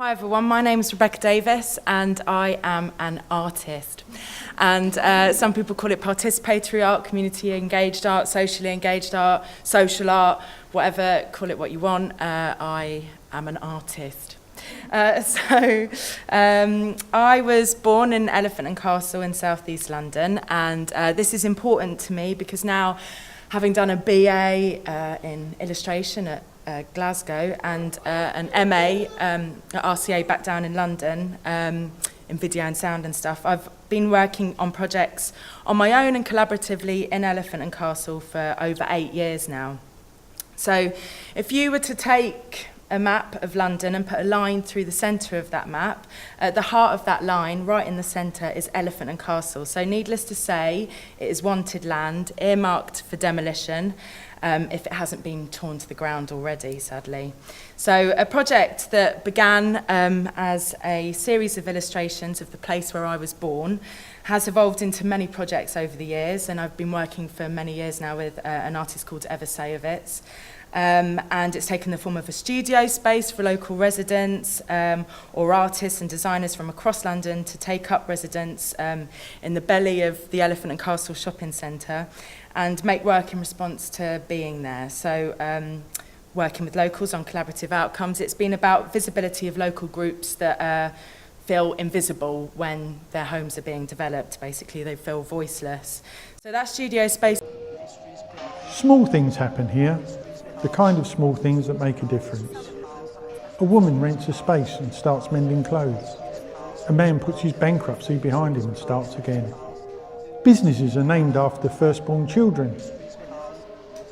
Hi everyone, my name is Rebecca Davies and I am an artist. And some people call it participatory art, community engaged art, socially engaged art, social art, whatever, call it what you want. I am an artist. I was born in Elephant and Castle in South East London, and this is important to me because now, having done a BA in illustration at Glasgow and an MA at RCA back down in London in video and sound and stuff, I've been working on projects on my own and collaboratively in Elephant and Castle for over 8 years now. So if you were to take a map of London and put a line through the centre of that map, at the heart of that line, right in the centre, is Elephant and Castle. So needless to say, it is wanted land, earmarked for demolition, if it hasn't been torn to the ground already, sadly. So a project that began as a series of illustrations of the place where I was born has evolved into many projects over the years, and I've been working for many years now with an artist called Eva Sayevitz. And it's taken the form of a studio space for local residents or artists and designers from across London to take up residence in the belly of the Elephant and Castle shopping centre and make work in response to being there. So working with locals on collaborative outcomes, it's been about visibility of local groups that feel invisible when their homes are being developed. Basically, they feel voiceless. So that studio space. Small things happen here. The kind of small things that make a difference. A woman rents a space and starts mending clothes. A man puts his bankruptcy behind him and starts again. Businesses are named after the firstborn children.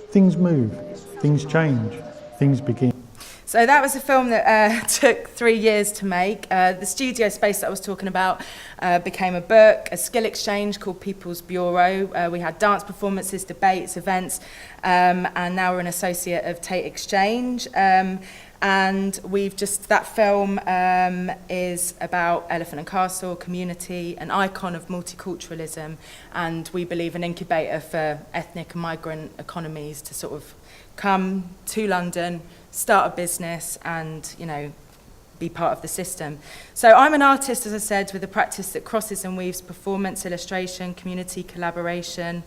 Things move, things change, things begin. So that was a film that took 3 years to make. The studio space that I was talking about became a book, a skill exchange called People's Bureau. We had dance performances, debates, events, and now we're an associate of Tate Exchange. And that film is about Elephant and Castle, community, an icon of multiculturalism, and we believe an incubator for ethnic and migrant economies to sort of come to London, start a business and, be part of the system. So I'm an artist, as I said, with a practice that crosses and weaves performance, illustration, community collaboration.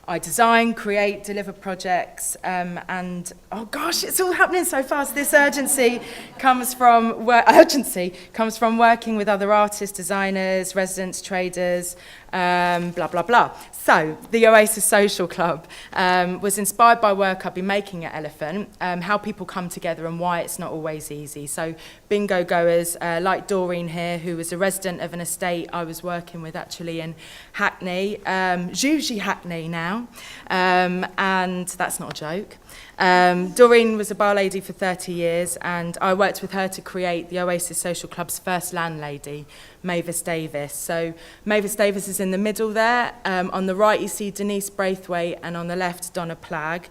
I design, create, deliver projects, and oh gosh, it's all happening so fast. This urgency comes from working with other artists, designers, residents, traders, blah, blah, blah. So the Oasis Social Club was inspired by work I've been making at Elephant, how people come together and why it's not always easy. So bingo goers like Doreen here, who was a resident of an estate I was working with actually in Hackney, Juji Hackney now, and that's not a joke. Doreen was a bar lady for 30 years, and I worked with her to create the Oasis Social Club's first landlady, Mavis Davis. So Mavis Davis is in the middle there. On the right you see Denise Braithwaite, and on the left Donna Plagg.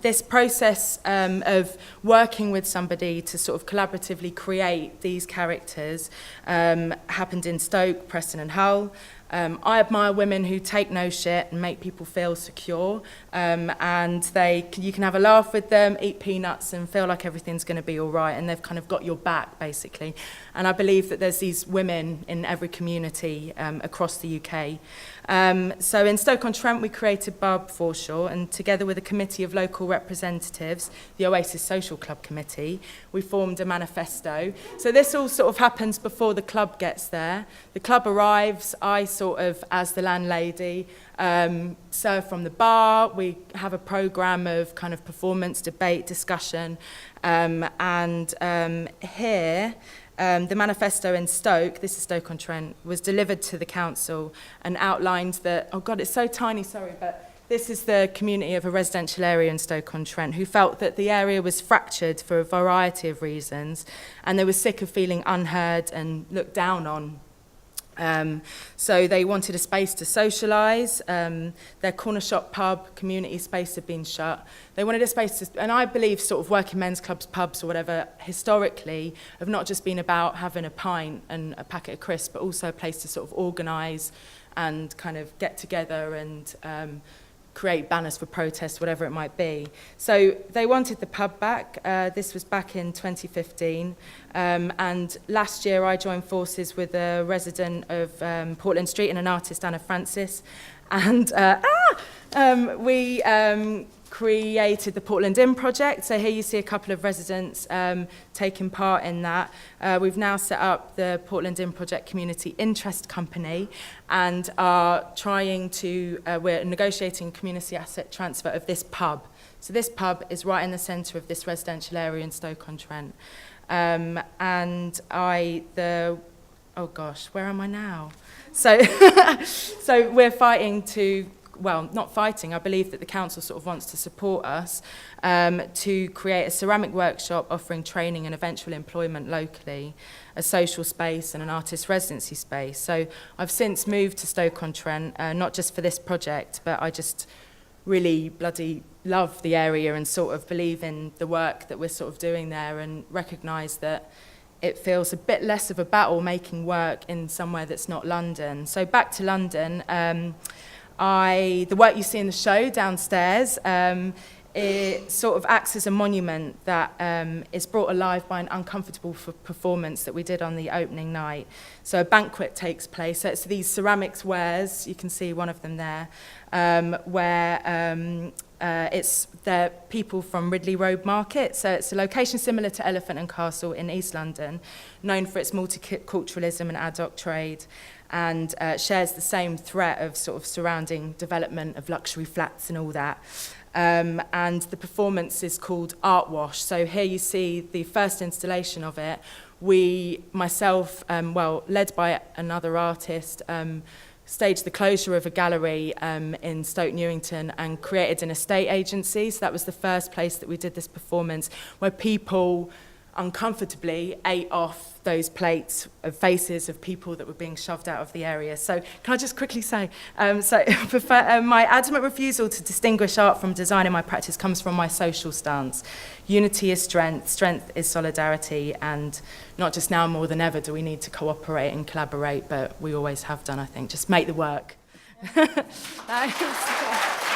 This process of working with somebody to sort of collaboratively create these characters happened in Stoke, Preston and Hull. I admire women who take no shit and make people feel secure, and you can have a laugh with them, eat peanuts and feel like everything's going to be all right, and they've kind of got your back basically. And I believe that there's these women in every community across the UK. So in Stoke-on-Trent we created Barb Forshaw, and together with a committee of local representatives, the Oasis Social Club Committee, we formed a manifesto. So this all sort of happens before the club gets there. The club arrives, I sort of, as the landlady, serve from the bar. We have a programme of kind of performance, debate, discussion, and here the manifesto in Stoke, this is Stoke-on-Trent, was delivered to the council and outlined that, oh God, it's so tiny, sorry, but this is the community of a residential area in Stoke-on-Trent who felt that the area was fractured for a variety of reasons, and they were sick of feeling unheard and looked down on. So they wanted a space to socialise. Their corner shop pub community space had been shut. They wanted a space to, and I believe sort of working men's clubs, pubs or whatever, historically have not just been about having a pint and a packet of crisps, but also a place to sort of organise and kind of get together and create banners for protest, whatever it might be. So they wanted the pub back. This was back in 2015. And last year I joined forces with a resident of Portland Street and an artist, Anna Francis. And we created the Portland Inn project. So here you see a couple of residents taking part in that. We've now set up the Portland Inn project community interest company and are trying to, we're negotiating community asset transfer of this pub. So this pub is right in the centre of this residential area in Stoke-on-Trent. Oh gosh, where am I now? So, so we're fighting to, well, not fighting, I believe that the council sort of wants to support us to create a ceramic workshop offering training and eventual employment locally, a social space and an artist residency space. So I've since moved to Stoke-on-Trent, not just for this project, but I just really bloody love the area and sort of believe in the work that we're sort of doing there and recognise that it feels a bit less of a battle making work in somewhere that's not London. So back to London, the work you see in the show downstairs, it sort of acts as a monument that is brought alive by an uncomfortable performance that we did on the opening night. So a banquet takes place. So it's these ceramics wares, you can see one of them there, where they're people from Ridley Road Market. So it's a location similar to Elephant and Castle in East London, known for its multiculturalism and ad hoc trade, and shares the same threat of sort of surrounding development of luxury flats and all that. And the performance is called Art Wash. So here you see the first installation of it. Myself, led by another artist, staged the closure of a gallery in Stoke Newington and created an estate agency. So that was the first place that we did this performance, where people uncomfortably ate off those plates of faces of people that were being shoved out of the area. So can I just quickly say, my adamant refusal to distinguish art from design in my practice comes from my social stance. Unity is strength, strength is solidarity, and not just now more than ever do we need to cooperate and collaborate, but we always have done, I think. Just make the work. Thanks.